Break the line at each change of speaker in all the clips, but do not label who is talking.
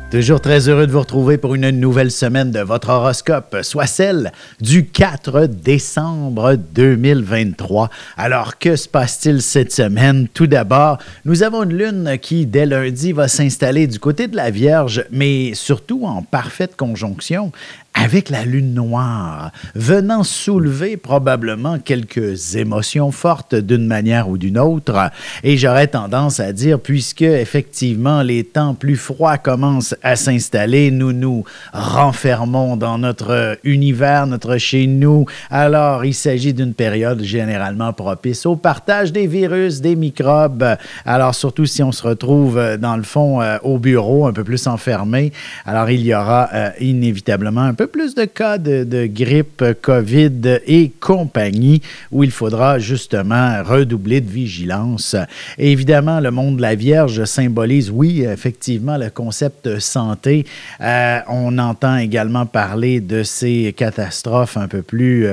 Toujours très heureux de vous retrouver pour une nouvelle semaine de votre horoscope, soit celle du 4 décembre 2023. Alors, que se passe-t-il cette semaine? Tout d'abord, nous avons une lune qui, dès lundi, va s'installer du côté de la Vierge, mais surtout en parfaite conjonction avec la lune noire, venant soulever probablement quelques émotions fortes d'une manière ou d'une autre. Et j'aurais tendance à dire, puisque effectivement les temps plus froids commencent à s'installer, nous nous renfermons dans notre univers, notre chez nous. Alors, il s'agit d'une période généralement propice au partage des virus, des microbes. Alors, surtout si on se retrouve dans le fond au bureau, un peu plus enfermé, alors il y aura inévitablement un peu plus de cas de grippe, COVID et compagnie, où il faudra justement redoubler de vigilance. Et évidemment, le monde de la Vierge symbolise, oui, effectivement, le concept santé. On entend également parler de ces catastrophes un peu plus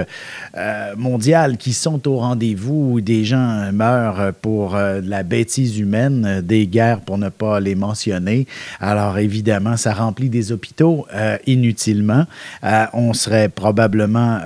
mondiales qui sont au rendez-vous, où des gens meurent pour de la bêtise humaine, des guerres pour ne pas les mentionner. Alors évidemment, ça remplit des hôpitaux inutilement. On serait probablement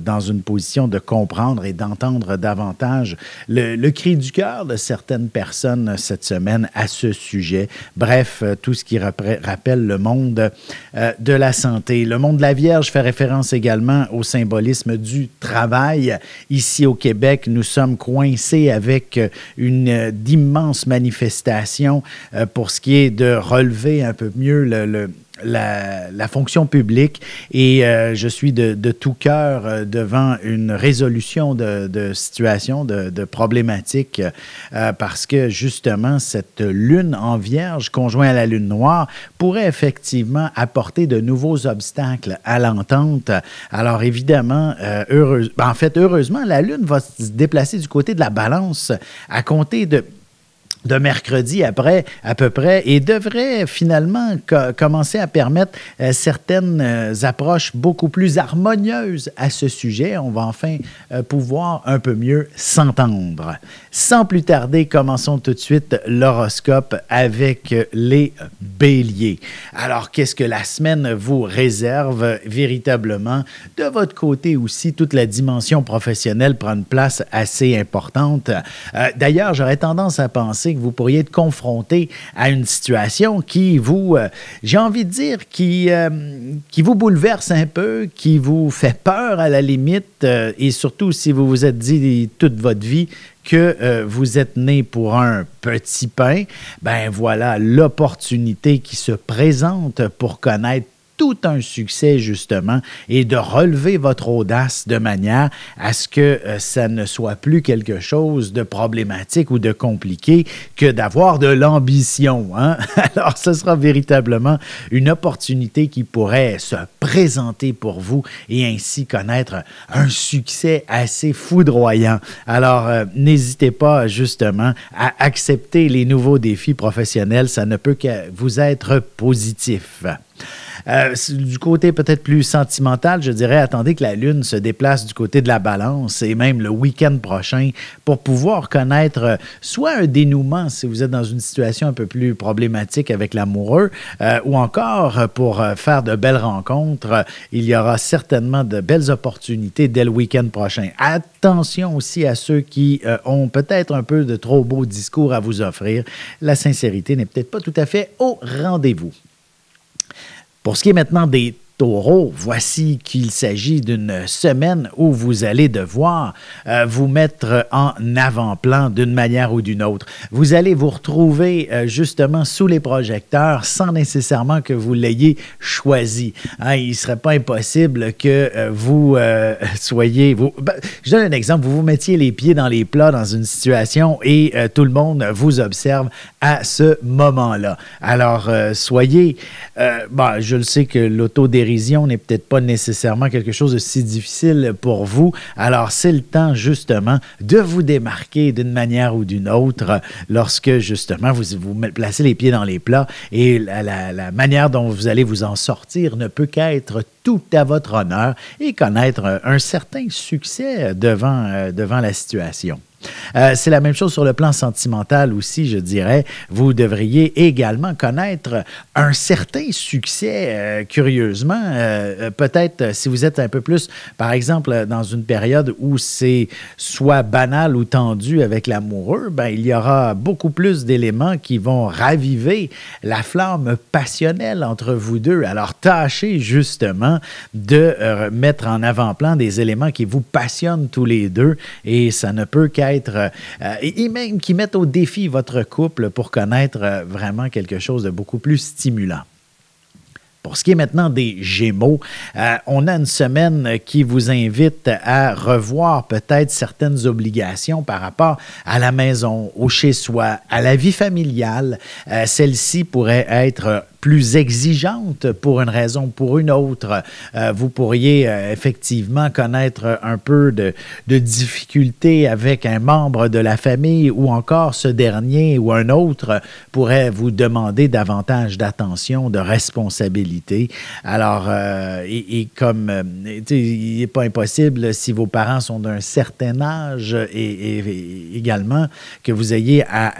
dans une position de comprendre et d'entendre davantage le cri du cœur de certaines personnes cette semaine à ce sujet. Bref, tout ce qui rappelle le monde de la santé. Le monde de la Vierge fait référence également au symbolisme du travail. Ici au Québec, nous sommes coincés avec d'immenses manifestations pour ce qui est de relever un peu mieux la fonction publique et je suis de tout cœur devant une résolution de situation, de problématiques parce que justement cette lune en Vierge conjointe à la lune noire pourrait effectivement apporter de nouveaux obstacles à l'entente. Alors évidemment, heureusement, la lune va se déplacer du côté de la Balance à compter de mercredi après, à peu près, et devrait finalement commencer à permettre certaines approches beaucoup plus harmonieuses à ce sujet. On va enfin pouvoir un peu mieux s'entendre. Sans plus tarder, commençons tout de suite l'horoscope avec les béliers. Alors, qu'est-ce que la semaine vous réserve véritablement? De votre côté aussi, toute la dimension professionnelle prend une place assez importante. D'ailleurs, j'aurais tendance à penser que vous pourriez être confronté à une situation qui vous, j'ai envie de dire, qui vous bouleverse un peu, qui vous fait peur à la limite, et surtout si vous vous êtes dit toute votre vie que vous êtes né pour un petit pain, ben voilà l'opportunité qui se présente pour connaître tout un succès, justement, et de relever votre audace de manière à ce que ça ne soit plus quelque chose de problématique ou de compliqué que d'avoir de l'ambition. Hein? Alors, ce sera véritablement une opportunité qui pourrait se présenter pour vous et ainsi connaître un succès assez foudroyant. Alors, n'hésitez pas, justement, à accepter les nouveaux défis professionnels. Ça ne peut que vous être positif. Du côté peut-être plus sentimental, je dirais, attendez que la Lune se déplace du côté de la Balance et même le week-end prochain pour pouvoir connaître soit un dénouement si vous êtes dans une situation un peu plus problématique avec l'amoureux ou encore pour faire de belles rencontres. Il y aura certainement de belles opportunités dès le week-end prochain. Attention aussi à ceux qui ont peut-être un peu de trop beaux discours à vous offrir. La sincérité n'est peut-être pas tout à fait au rendez-vous. Pour ce qui est maintenant des taureaux, voici qu'il s'agit d'une semaine où vous allez devoir vous mettre en avant-plan d'une manière ou d'une autre. Vous allez vous retrouver justement sous les projecteurs sans nécessairement que vous l'ayez choisi. Hein, il ne serait pas impossible que vous soyez... je donne un exemple, vous vous mettiez les pieds dans les plats dans une situation et tout le monde vous observe à ce moment-là. Alors, soyez... je le sais que l'autodérision n'est peut-être pas nécessairement quelque chose de si difficile pour vous. Alors, c'est le temps, justement, de vous démarquer d'une manière ou d'une autre lorsque, justement, vous placez les pieds dans les plats et la manière dont vous allez vous en sortir ne peut qu'être tout à votre honneur et connaître un certain succès devant la situation. C'est la même chose sur le plan sentimental aussi, je dirais. Vous devriez également connaître un certain succès, curieusement. Peut-être si vous êtes un peu plus, par exemple, dans une période où c'est soit banal ou tendu avec l'amoureux, ben, il y aura beaucoup plus d'éléments qui vont raviver la flamme passionnelle entre vous deux. Alors, tâchez justement de mettre en avant-plan des éléments qui vous passionnent tous les deux et ça ne peut qu'être, et même qui mettent au défi votre couple pour connaître vraiment quelque chose de beaucoup plus stimulant. Pour ce qui est maintenant des Gémeaux, on a une semaine qui vous invite à revoir peut-être certaines obligations par rapport à la maison, au chez-soi, à la vie familiale. Celle-ci pourrait être plus exigeante pour une raison ou pour une autre. Vous pourriez effectivement connaître un peu de difficulté avec un membre de la famille ou encore ce dernier ou un autre pourrait vous demander davantage d'attention, de responsabilité. Alors, comme il n'est pas impossible si vos parents sont d'un certain âge et également que vous ayez à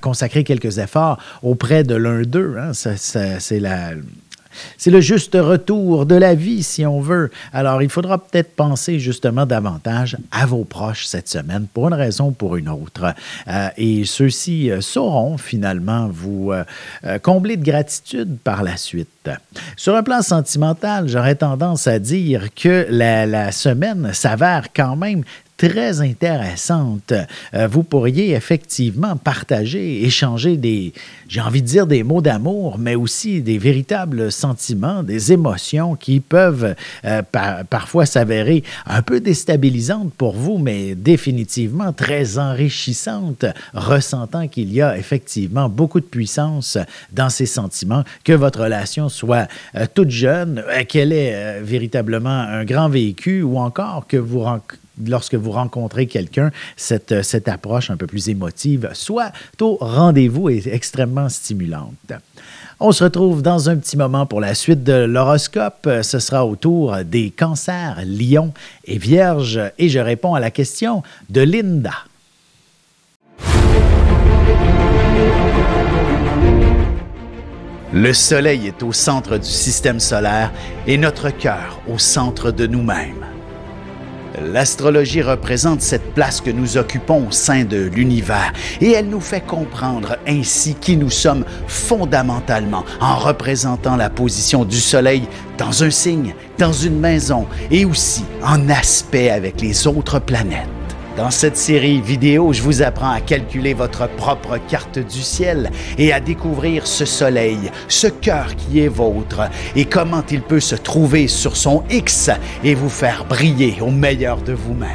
consacrer quelques efforts auprès de l'un d'eux. Hein, c'est le juste retour de la vie, si on veut. Alors, il faudra peut-être penser justement davantage à vos proches cette semaine, pour une raison ou pour une autre. Et ceux-ci sauront finalement vous combler de gratitude par la suite. Sur un plan sentimental, j'aurais tendance à dire que la semaine s'avère quand même très intéressante. Vous pourriez effectivement partager, échanger j'ai envie de dire des mots d'amour, mais aussi des véritables sentiments, des émotions qui peuvent parfois s'avérer un peu déstabilisantes pour vous, mais définitivement très enrichissantes, ressentant qu'il y a effectivement beaucoup de puissance dans ces sentiments, que votre relation soit toute jeune, qu'elle ait véritablement un grand vécu ou encore que lorsque vous rencontrez quelqu'un, cette approche un peu plus émotive, soit au rendez-vous est extrêmement stimulante. On se retrouve dans un petit moment pour la suite de l'horoscope. Ce sera au tour des cancers, lions et vierges. Et je réponds à la question de Linda. Le soleil est au centre du système solaire et notre cœur au centre de nous-mêmes. L'astrologie représente cette place que nous occupons au sein de l'univers et elle nous fait comprendre ainsi qui nous sommes fondamentalement en représentant la position du Soleil dans un signe, dans une maison et aussi en aspect avec les autres planètes. Dans cette série vidéo, je vous apprends à calculer votre propre carte du ciel et à découvrir ce soleil, ce cœur qui est vôtre et comment il peut se trouver sur son X et vous faire briller au meilleur de vous-même.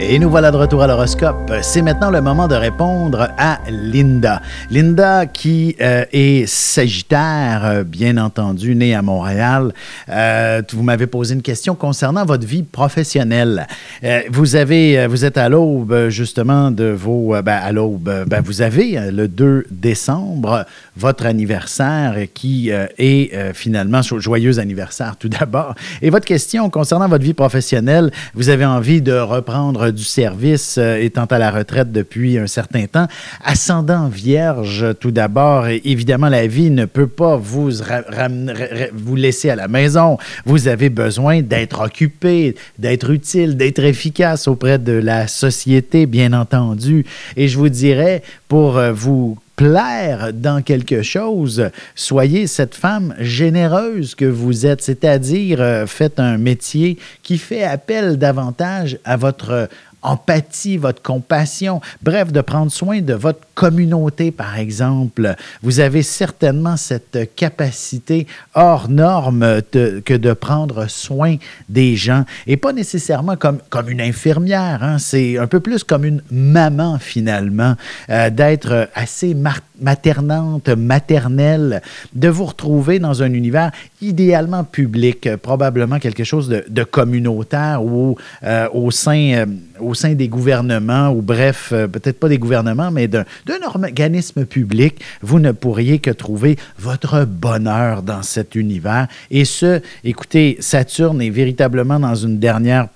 Et nous voilà de retour à l'horoscope. C'est maintenant le moment de répondre à Linda. Linda qui est Sagittaire, bien entendu, née à Montréal. Vous m'avez posé une question concernant votre vie professionnelle. Vous êtes à l'aube, justement, de vos... à l'aube, vous avez le 2 décembre, votre anniversaire qui est finalement... Joyeux anniversaire, tout d'abord. Et votre question concernant votre vie professionnelle, vous avez envie de reprendre du service étant à la retraite depuis un certain temps. Ascendant Vierge, tout d'abord, évidemment, la vie ne peut pas vous laisser à la maison. Vous avez besoin d'être occupé, d'être utile, d'être efficace auprès de la société, bien entendu. Et je vous dirais, pour vous plaire dans quelque chose, soyez cette femme généreuse que vous êtes, c'est-à-dire faites un métier qui fait appel davantage à votre empathie, votre compassion, bref, de prendre soin de votre communauté, par exemple. Vous avez certainement cette capacité hors norme que de prendre soin des gens, et pas nécessairement comme une infirmière, hein. C'est un peu plus comme une maman, finalement, d'être assez maternante, maternelle, de vous retrouver dans un univers idéalement public, probablement quelque chose de communautaire ou au sein des gouvernements, ou bref, peut-être pas des gouvernements, mais d'un organisme public, vous ne pourriez que trouver votre bonheur dans cet univers. Et écoutez, Saturne est véritablement dans une dernière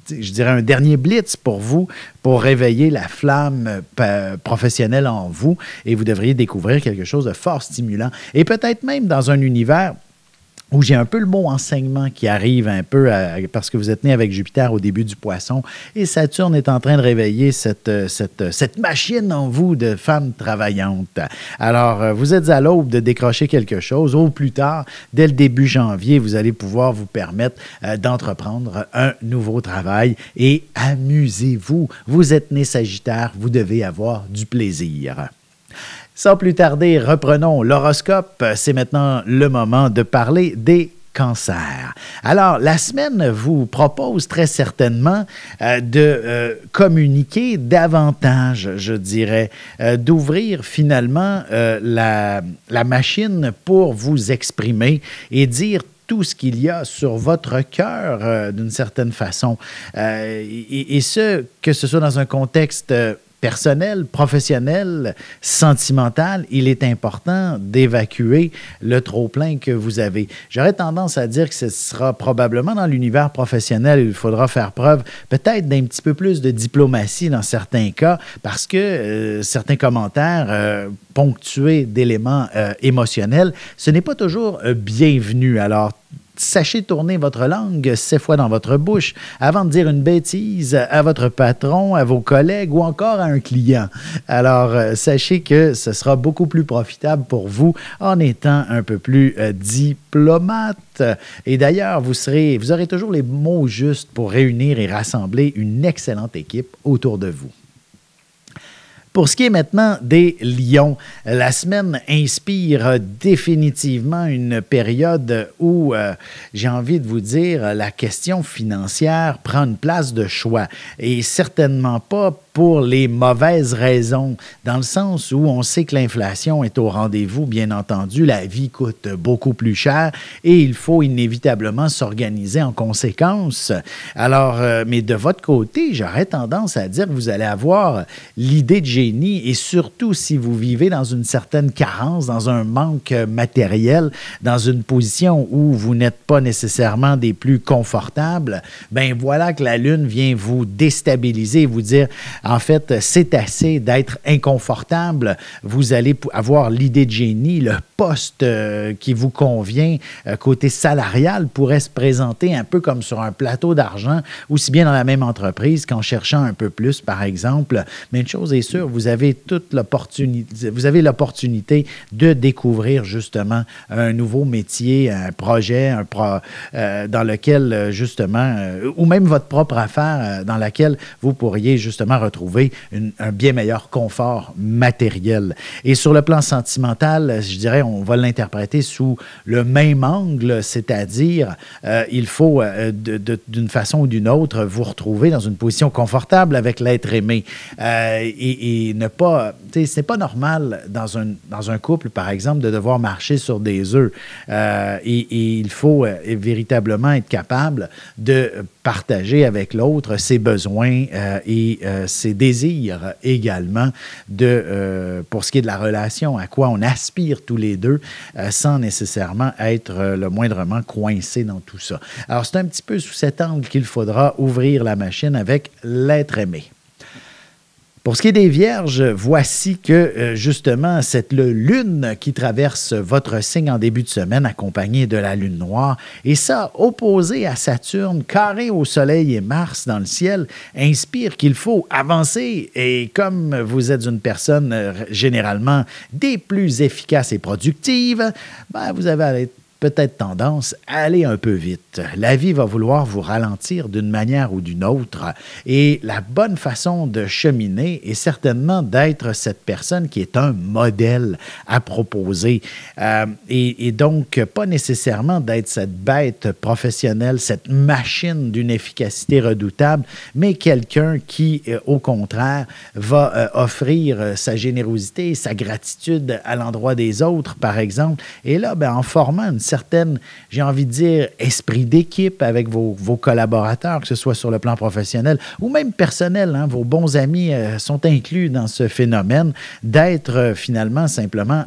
je dirais un dernier blitz pour vous, pour réveiller la flamme professionnelle en vous, et vous devriez découvrir quelque chose de fort stimulant. Et peut-être même dans un univers où j'ai un peu le mot enseignement qui arrive un peu parce que vous êtes né avec Jupiter au début du Poisson, et Saturne est en train de réveiller cette machine en vous de femme travaillante. Alors, vous êtes à l'aube de décrocher quelque chose. Au plus tard, dès le début janvier, vous allez pouvoir vous permettre d'entreprendre un nouveau travail, et amusez-vous. Vous êtes né Sagittaire, vous devez avoir du plaisir. Sans plus tarder, reprenons l'horoscope. C'est maintenant le moment de parler des cancers. Alors, la semaine vous propose très certainement de communiquer davantage, je dirais, d'ouvrir finalement la machine pour vous exprimer et dire tout ce qu'il y a sur votre cœur d'une certaine façon. Et ce, que ce soit dans un contexte personnel, professionnel, sentimental, il est important d'évacuer le trop-plein que vous avez. J'aurais tendance à dire que ce sera probablement dans l'univers professionnel où il faudra faire preuve peut-être d'un petit peu plus de diplomatie dans certains cas, parce que certains commentaires ponctués d'éléments émotionnels, ce n'est pas toujours bienvenu. Alors, sachez tourner votre langue 7 fois dans votre bouche avant de dire une bêtise à votre patron, à vos collègues ou encore à un client. Alors, sachez que ce sera beaucoup plus profitable pour vous en étant un peu plus diplomate. Et d'ailleurs, vous aurez toujours les mots justes pour réunir et rassembler une excellente équipe autour de vous. Pour ce qui est maintenant des lions, la semaine inspire définitivement une période où, j'ai envie de vous dire, la question financière prend une place de choix. Et certainement pas pour les mauvaises raisons, dans le sens où on sait que l'inflation est au rendez-vous, bien entendu, la vie coûte beaucoup plus cher et il faut inévitablement s'organiser en conséquence. Alors, mais de votre côté, j'aurais tendance à dire que vous allez avoir l'idée de génie, et surtout si vous vivez dans une certaine carence, dans un manque matériel, dans une position où vous n'êtes pas nécessairement des plus confortables, ben voilà que la Lune vient vous déstabiliser, vous dire en fait, c'est assez d'être inconfortable. Vous allez avoir l'idée de génie, le poste qui vous convient côté salarial pourrait se présenter un peu comme sur un plateau d'argent, aussi bien dans la même entreprise qu'en cherchant un peu plus, par exemple. Mais une chose est sûre, vous avez l'opportunité de découvrir justement un nouveau métier, un projet, dans lequel justement, ou même votre propre affaire dans laquelle vous pourriez justement retrouver un bien meilleur confort matériel. Et sur le plan sentimental, je dirais, on va l'interpréter sous le même angle, c'est-à-dire, il faut, d'une façon ou d'une autre, vous retrouver dans une position confortable avec l'être aimé. Et ne pas, tu sais, c'est pas normal dans un couple, par exemple, de devoir marcher sur des œufs. Et il faut véritablement être capable de partager avec l'autre ses besoins et ses désirs également pour ce qui est de la relation, à quoi on aspire tous les deux sans nécessairement être le moindrement coincé dans tout ça. Alors, c'est un petit peu sous cet angle qu'il faudra ouvrir la machine avec l'être aimé. Pour ce qui est des Vierges, voici que justement cette lune qui traverse votre signe en début de semaine, accompagnée de la lune noire, et ça, opposé à Saturne, carré au Soleil et Mars dans le ciel, inspire qu'il faut avancer. Et comme vous êtes une personne généralement des plus efficaces et productives, ben, vous avez peut-être tendance à aller un peu vite. La vie va vouloir vous ralentir d'une manière ou d'une autre. Et la bonne façon de cheminer est certainement d'être cette personne qui est un modèle à proposer. Et donc, pas nécessairement d'être cette bête professionnelle, cette machine d'une efficacité redoutable, mais quelqu'un qui, au contraire, va offrir sa générosité, sa gratitude à l'endroit des autres, par exemple. Et là, en formant une certaine, j'ai envie de dire, esprit d'équipe avec vos collaborateurs, que ce soit sur le plan professionnel ou même personnel, hein, vos bons amis sont inclus dans ce phénomène d'être finalement simplement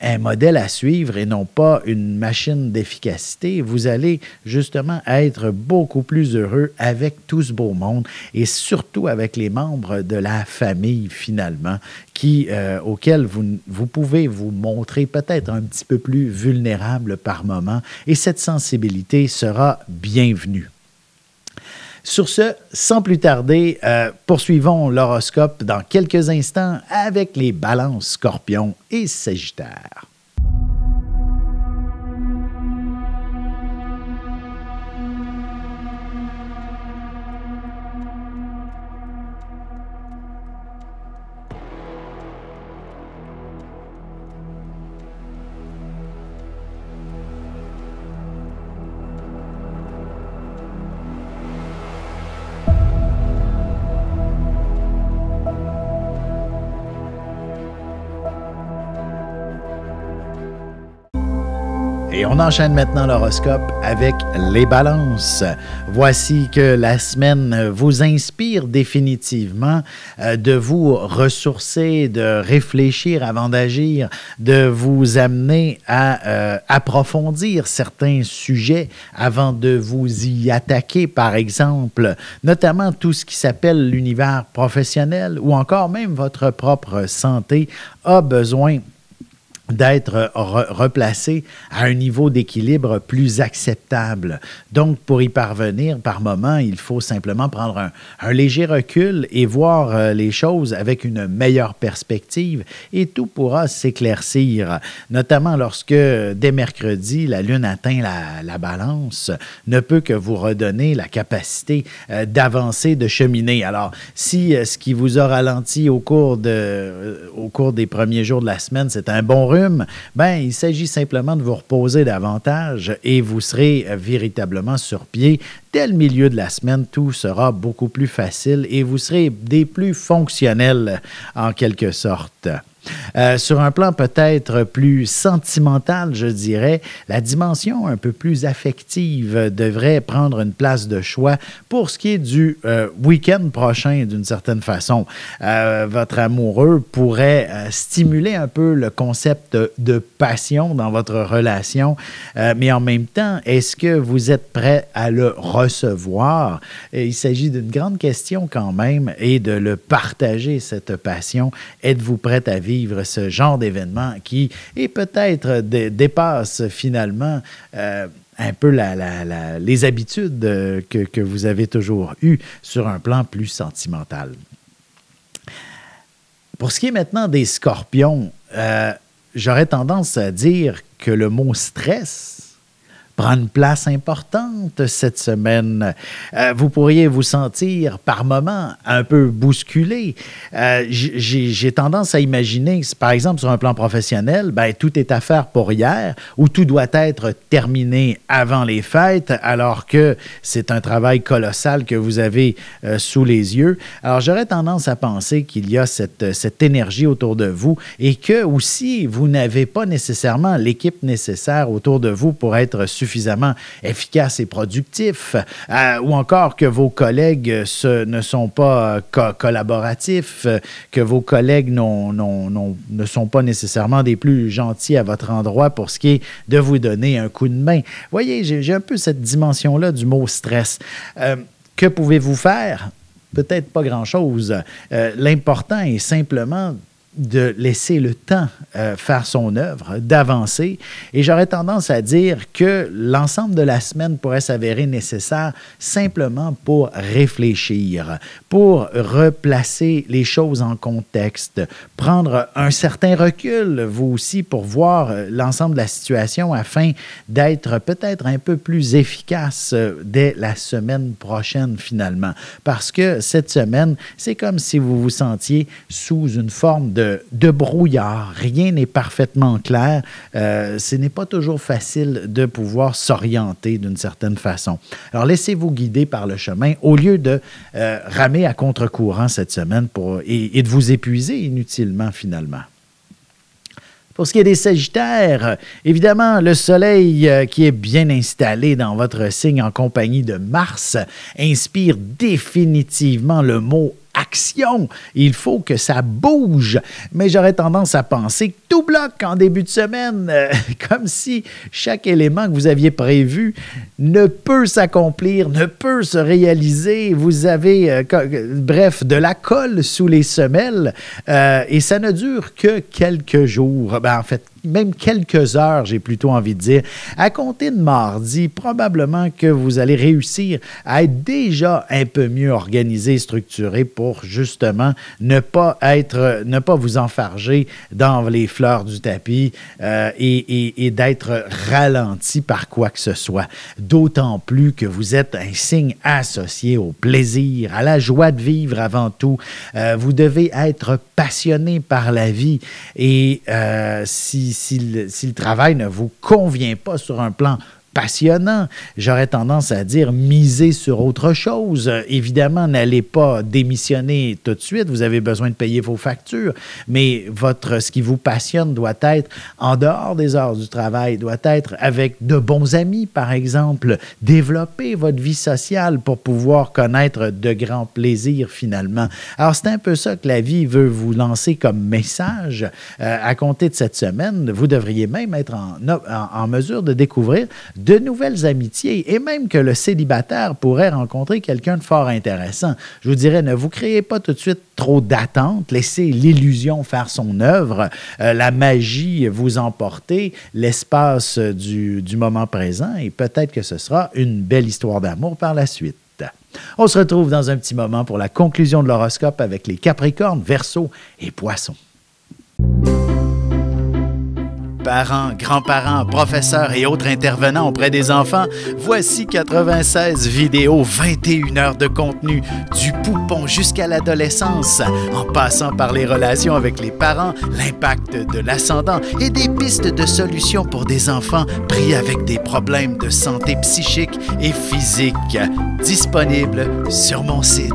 un modèle à suivre et non pas une machine d'efficacité. Vous allez justement être beaucoup plus heureux avec tout ce beau monde et surtout avec les membres de la famille finalement auxquels vous pouvez vous montrer peut-être un petit peu plus vulnérable par moment et cette sensibilité sera bienvenue. Sur ce, sans plus tarder, poursuivons l'horoscope dans quelques instants avec les balances Scorpion et Sagittaire. Et on enchaîne maintenant l'horoscope avec les balances. Voici que la semaine vous inspire définitivement de vous ressourcer, de réfléchir avant d'agir, de vous amener à approfondir certains sujets avant de vous y attaquer, par exemple, notamment tout ce qui s'appelle l'univers professionnel ou encore même votre propre santé a besoin d'être replacé à un niveau d'équilibre plus acceptable. Donc, pour y parvenir, par moment, il faut simplement prendre un léger recul et voir les choses avec une meilleure perspective et tout pourra s'éclaircir, notamment lorsque, dès mercredi, la Lune atteint la balance, ne peut que vous redonner la capacité d'avancer, de cheminer. Alors, si ce qui vous a ralenti au cours des premiers jours de la semaine, c'est un bon rhume, il s'agit simplement de vous reposer davantage et vous serez véritablement sur pied. Dès le milieu de la semaine, tout sera beaucoup plus facile et vous serez des plus fonctionnels en quelque sorte. Sur un plan peut-être plus sentimental, je dirais, la dimension un peu plus affective devrait prendre une place de choix pour ce qui est du week-end prochain, d'une certaine façon. Votre amoureux pourrait stimuler un peu le concept de passion dans votre relation, mais en même temps, est-ce que vous êtes prêt à le recevoir? Il s'agit d'une grande question quand même et de le partager, cette passion. Êtes-vous prête à vivre ce genre d'événement qui est peut-être dépasse finalement un peu les habitudes que vous avez toujours eues sur un plan plus sentimental. Pour ce qui est maintenant des scorpions, j'aurais tendance à dire que le mot stress prend une place importante cette semaine. Vous pourriez vous sentir par moments un peu bousculé. J'ai tendance à imaginer que, par exemple, sur un plan professionnel, tout est à faire pour hier ou tout doit être terminé avant les fêtes alors que c'est un travail colossal que vous avez sous les yeux. Alors, j'aurais tendance à penser qu'il y a cette énergie autour de vous et que aussi, vous n'avez pas nécessairement l'équipe nécessaire autour de vous pour être suffisamment efficace et productif, ou encore que vos collègues ne sont pas collaboratifs, que vos collègues ne sont pas nécessairement des plus gentils à votre endroit pour ce qui est de vous donner un coup de main. Voyez, j'ai un peu cette dimension-là du mot stress. Que pouvez-vous faire? Peut-être pas grand-chose. L'important est simplement de laisser le temps faire son œuvre, d'avancer. Et j'aurais tendance à dire que l'ensemble de la semaine pourrait s'avérer nécessaire simplement pour réfléchir, pour replacer les choses en contexte, prendre un certain recul, vous aussi, pour voir l'ensemble de la situation afin d'être peut-être un peu plus efficace dès la semaine prochaine, finalement. Parce que cette semaine, c'est comme si vous vous sentiez sous une forme de brouillard. Rien n'est parfaitement clair. Ce n'est pas toujours facile de pouvoir s'orienter d'une certaine façon. Alors, laissez-vous guider par le chemin au lieu de ramer à contre-courant cette semaine et de vous épuiser inutilement, finalement. Pour ce qui est des Sagittaires, évidemment, le Soleil qui est bien installé dans votre signe en compagnie de Mars inspire définitivement le mot action. Il faut que ça bouge. Mais j'aurais tendance à penser que tout bloque en début de semaine, comme si chaque élément que vous aviez prévu ne peut s'accomplir, ne peut se réaliser. Vous avez, bref, de la colle sous les semelles et ça ne dure que quelques jours. En fait, même quelques heures, j'ai plutôt envie de dire. À compter de mardi, probablement que vous allez réussir à être déjà un peu mieux organisé et structuré pour justement ne pas vous enfarger dans les fleurs du tapis et d'être ralenti par quoi que ce soit. D'autant plus que vous êtes un signe associé au plaisir, à la joie de vivre avant tout. Vous devez être passionné par la vie et si le travail ne vous convient pas sur un plan passionnant, j'aurais tendance à dire miser sur autre chose. Évidemment, n'allez pas démissionner tout de suite, vous avez besoin de payer vos factures, mais ce qui vous passionne doit être en dehors des heures du travail, doit être avec de bons amis, par exemple. Développer votre vie sociale pour pouvoir connaître de grands plaisirs, finalement. Alors, c'est un peu ça que la vie veut vous lancer comme message. À compter de cette semaine, vous devriez même être en mesure de découvrir de nouvelles amitiés et même que le célibataire pourrait rencontrer quelqu'un de fort intéressant. Je vous dirais, ne vous créez pas tout de suite trop d'attentes, laissez l'illusion faire son œuvre, la magie vous emporter, l'espace du moment présent et peut-être que ce sera une belle histoire d'amour par la suite. On se retrouve dans un petit moment pour la conclusion de l'horoscope avec les Capricornes, Verseaux et Poissons. Parents, grands-parents, professeurs et autres intervenants auprès des enfants, voici 96 vidéos, 21 heures de contenu, du poupon jusqu'à l'adolescence, en passant par les relations avec les parents, l'impact de l'ascendant et des pistes de solutions pour des enfants pris avec des problèmes de santé psychique et physique. Disponible sur mon site.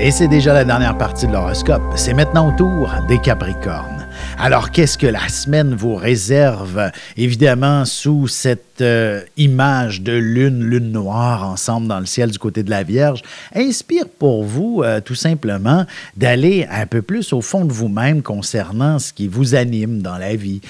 Et c'est déjà la dernière partie de l'horoscope. C'est maintenant au tour des Capricornes. Alors, qu'est-ce que la semaine vous réserve? Évidemment, sous cette image de lune noire ensemble dans le ciel du côté de la Vierge, inspire pour vous tout simplement d'aller un peu plus au fond de vous-même concernant ce qui vous anime dans la vie.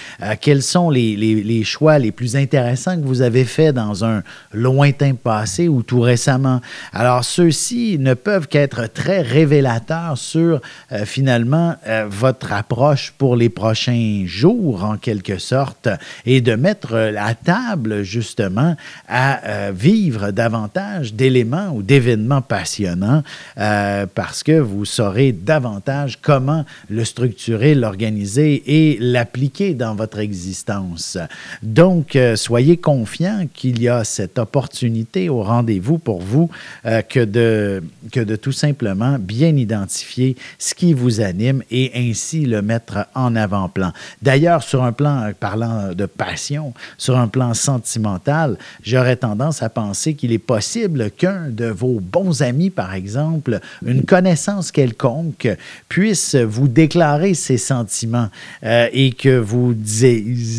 Quels sont les choix les plus intéressants que vous avez faits dans un lointain passé ou tout récemment? Alors, ceux-ci ne peuvent qu'être très révélateurs sur finalement votre approche pour les prochains jours, en quelque sorte, et de mettre la table justement à vivre davantage d'éléments ou d'événements passionnants parce que vous saurez davantage comment le structurer, l'organiser et l'appliquer dans votre existence. Donc, soyez confiants qu'il y a cette opportunité au rendez-vous pour vous que de tout simplement bien identifier ce qui vous anime et ainsi le mettre en avant-plan. D'ailleurs, sur un plan, parlant de passion, sur un plan sentimental, j'aurais tendance à penser qu'il est possible qu'un de vos bons amis, par exemple, une connaissance quelconque, puisse vous déclarer ses sentiments et que vous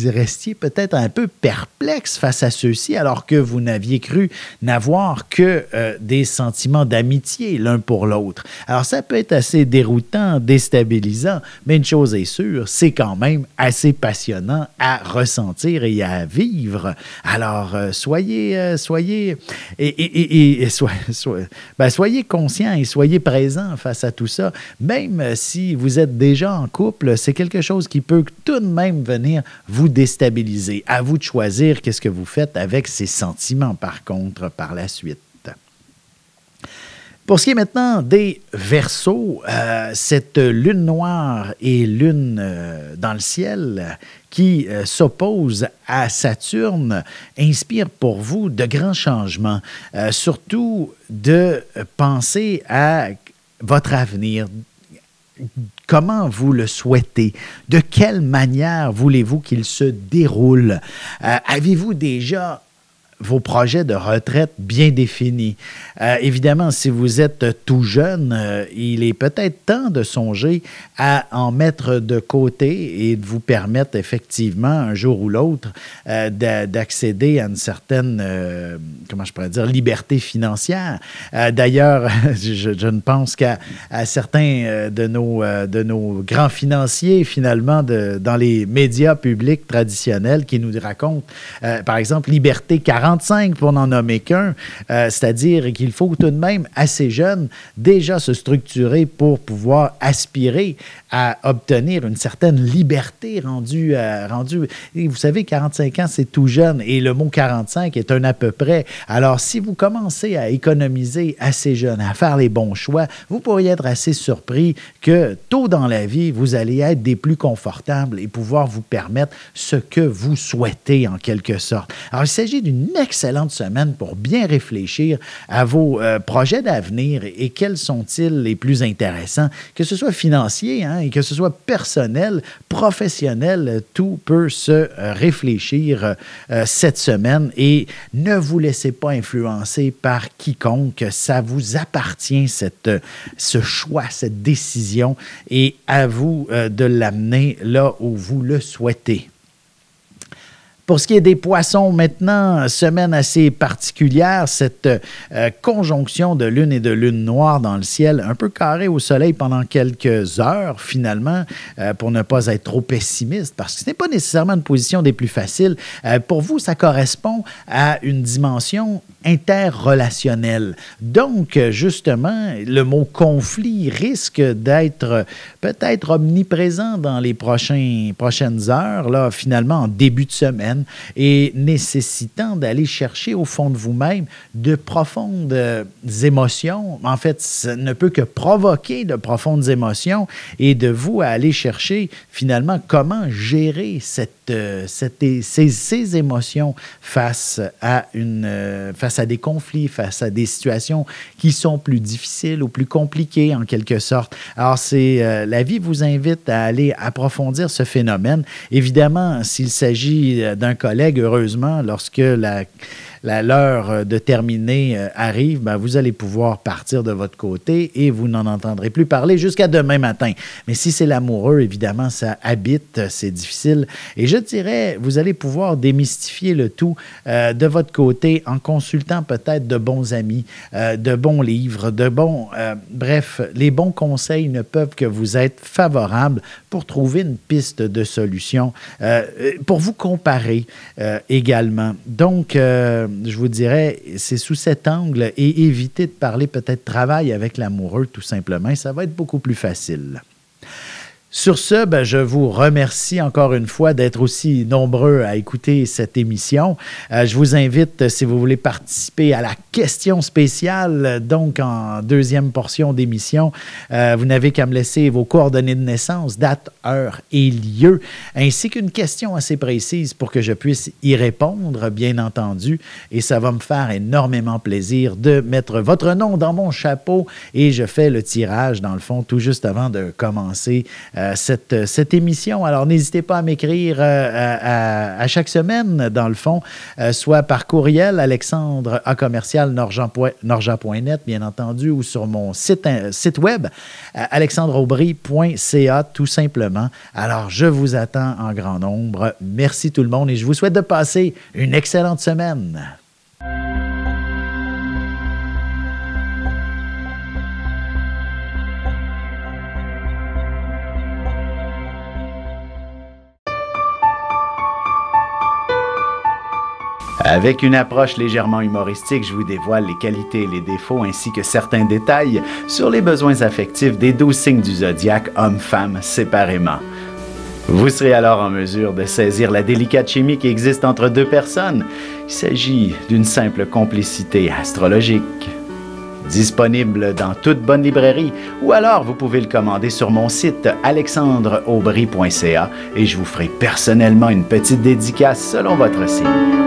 restiez peut-être un peu perplexe face à ceux-ci alors que vous n'aviez cru n'avoir que des sentiments d'amitié l'un pour l'autre. Alors, ça peut être assez déroutant, déstabilisant, mais une chose est sûre, c'est quand même assez passionnant à ressentir et à vivre. Alors, soyez conscients et soyez présents face à tout ça. Même si vous êtes déjà en couple, c'est quelque chose qui peut tout de même venir vous déstabiliser. À vous de choisir qu'est-ce que vous faites avec ces sentiments, par contre, par la suite. Pour ce qui est maintenant des Verseaux, cette lune noire et lune dans le ciel qui s'oppose à Saturne inspire pour vous de grands changements, surtout de penser à votre avenir. Comment vous le souhaitez? De quelle manière voulez-vous qu'il se déroule? Avez-vous déjà vos projets de retraite bien définis? Évidemment, si vous êtes tout jeune, il est peut-être temps de songer à en mettre de côté et de vous permettre effectivement, un jour ou l'autre, d'accéder à une certaine, comment je pourrais dire, liberté financière. D'ailleurs, je ne pense qu'à certains de nos grands financiers, finalement, dans les médias publics traditionnels qui nous racontent, par exemple, Liberté 45, pour n'en nommer qu'un, c'est-à-dire qu'il faut tout de même, assez jeune, déjà se structurer pour pouvoir aspirer à obtenir une certaine liberté rendue. Vous savez, 45 ans, c'est tout jeune et le mot 45 est un à peu près. Alors, si vous commencez à économiser assez jeune, à faire les bons choix, vous pourriez être assez surpris que tôt dans la vie, vous allez être des plus confortables et pouvoir vous permettre ce que vous souhaitez en quelque sorte. Alors, il s'agit d'une excellente semaine pour bien réfléchir à vos projets d'avenir et quels sont-ils les plus intéressants, que ce soit financier et que ce soit personnel, professionnel, tout peut se réfléchir cette semaine et ne vous laissez pas influencer par quiconque. Ça vous appartient, ce choix, cette décision, et à vous de l'amener là où vous le souhaitez. Pour ce qui est des poissons, maintenant, semaine assez particulière, cette conjonction de lune et de lune noire dans le ciel, un peu carré au soleil pendant quelques heures, finalement, pour ne pas être trop pessimiste, parce que ce n'est pas nécessairement une position des plus faciles. Pour vous, ça correspond à une dimension interrelationnelle. Donc, justement, le mot conflit risque d'être peut-être omniprésent dans les prochaines heures, là, finalement, en début de semaine, et nécessitant d'aller chercher au fond de vous-même de profondes émotions. En fait, ça ne peut que provoquer de profondes émotions et de vous à aller chercher finalement comment gérer ces émotions face à des conflits, face à des situations qui sont plus difficiles ou plus compliquées en quelque sorte. Alors, la vie vous invite à aller approfondir ce phénomène. Évidemment, s'il s'agit d'un collègue, heureusement, lorsque l'heure de terminer arrive, vous allez pouvoir partir de votre côté et vous n'en entendrez plus parler jusqu'à demain matin. Mais si c'est l'amoureux, évidemment, ça habite, c'est difficile. Et je dirais, vous allez pouvoir démystifier le tout de votre côté en consultant peut-être de bons amis, de bons livres, bref, les bons conseils ne peuvent que vous être favorables pour trouver une piste de solution, pour vous comparer également. Donc, je vous dirais, c'est sous cet angle et évitez de parler peut-être travail avec l'amoureux, tout simplement. Ça va être beaucoup plus facile. Sur ce, je vous remercie encore une fois d'être aussi nombreux à écouter cette émission. Je vous invite, si vous voulez participer à la question spéciale, donc en deuxième portion d'émission, vous n'avez qu'à me laisser vos coordonnées de naissance, date, heure et lieu, ainsi qu'une question assez précise pour que je puisse y répondre, bien entendu. Et ça va me faire énormément plaisir de mettre votre nom dans mon chapeau et je fais le tirage, dans le fond, tout juste avant de commencer cette émission. Alors, n'hésitez pas à m'écrire à chaque semaine, dans le fond, soit par courriel, alexandre@norja.net, bien entendu, ou sur mon site web, alexandreaubry.ca, tout simplement. Alors, je vous attends en grand nombre. Merci tout le monde et je vous souhaite de passer une excellente semaine. Avec une approche légèrement humoristique, je vous dévoile les qualités et les défauts ainsi que certains détails sur les besoins affectifs des 12 signes du zodiaque, hommes-femmes séparément. Vous serez alors en mesure de saisir la délicate chimie qui existe entre deux personnes. Il s'agit d'une simple complicité astrologique. Disponible dans toute bonne librairie ou alors vous pouvez le commander sur mon site alexandreaubry.ca et je vous ferai personnellement une petite dédicace selon votre signe.